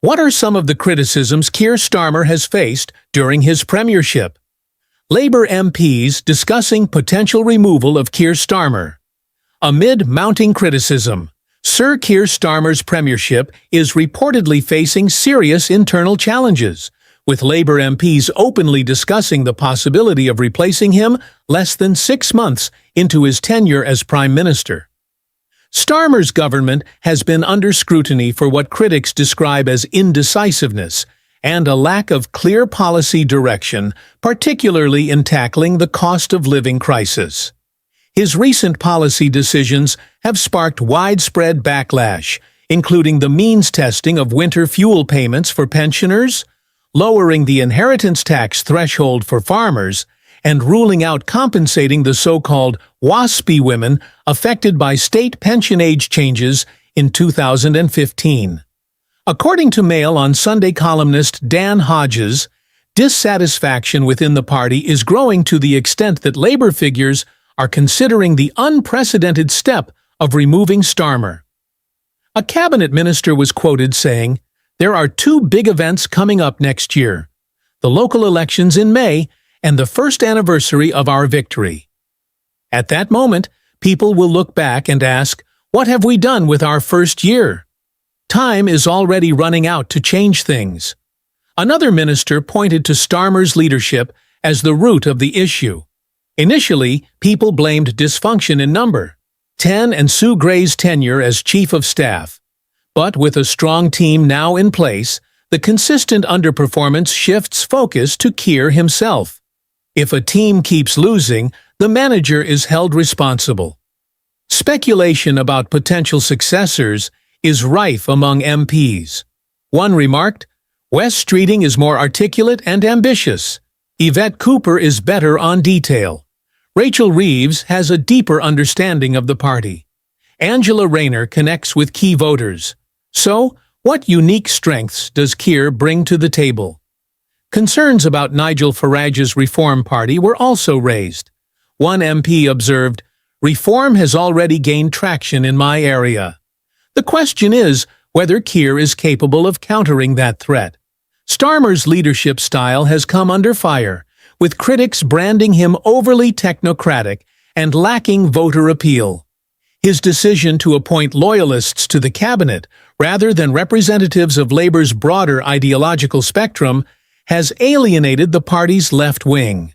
What are some of the criticisms Keir Starmer has faced during his premiership? Labour MPs discussing potential removal of Keir Starmer. Amid mounting criticism, Sir Keir Starmer's premiership is reportedly facing serious internal challenges, with Labour MPs openly discussing the possibility of replacing him less than 6 months into his tenure as Prime Minister. Starmer's government has been under scrutiny for what critics describe as indecisiveness and a lack of clear policy direction, particularly in tackling the cost of living crisis. His recent policy decisions have sparked widespread backlash, including the means testing of winter fuel payments for pensioners, lowering the inheritance tax threshold for farmers, and ruling out compensating the so-called WASPy women affected by state pension age changes in 2015. According to Mail on Sunday columnist Dan Hodges, dissatisfaction within the party is growing to the extent that Labour figures are considering the unprecedented step of removing Starmer. A cabinet minister was quoted saying, "There are 2 big events coming up next year: the local elections in May and the first anniversary of our victory. At that moment, people will look back and ask, what have we done with our first year? Time is already running out to change things." Another minister pointed to Starmer's leadership as the root of the issue. Initially, people blamed dysfunction in number 10 and Sue Gray's tenure as Chief of Staff. But with a strong team now in place, the consistent underperformance shifts focus to Keir himself. If a team keeps losing, the manager is held responsible. Speculation about potential successors is rife among MPs. One remarked, "Wes Streeting is more articulate and ambitious. Yvette Cooper is better on detail. Rachel Reeves has a deeper understanding of the party. Angela Rayner connects with key voters. So, what unique strengths does Keir bring to the table?" Concerns about Nigel Farage's Reform Party were also raised. One MP observed, "Reform has already gained traction in my area." The question is whether Keir is capable of countering that threat. Starmer's leadership style has come under fire, with critics branding him overly technocratic and lacking voter appeal. His decision to appoint loyalists to the cabinet rather than representatives of Labour's broader ideological spectrum has alienated the party's left wing.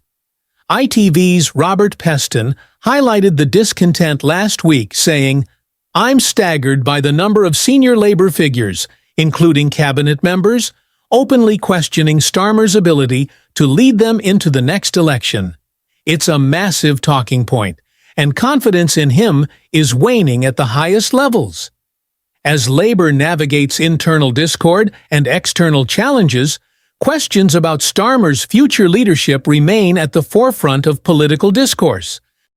ITV's Robert Peston highlighted the discontent last week, saying, "I'm staggered by the number of senior Labour figures, including cabinet members, openly questioning Starmer's ability to lead them into the next election. It's a massive talking point, and confidence in him is waning at the highest levels." As Labour navigates internal discord and external challenges, questions about Starmer's future leadership remain at the forefront of political discourse.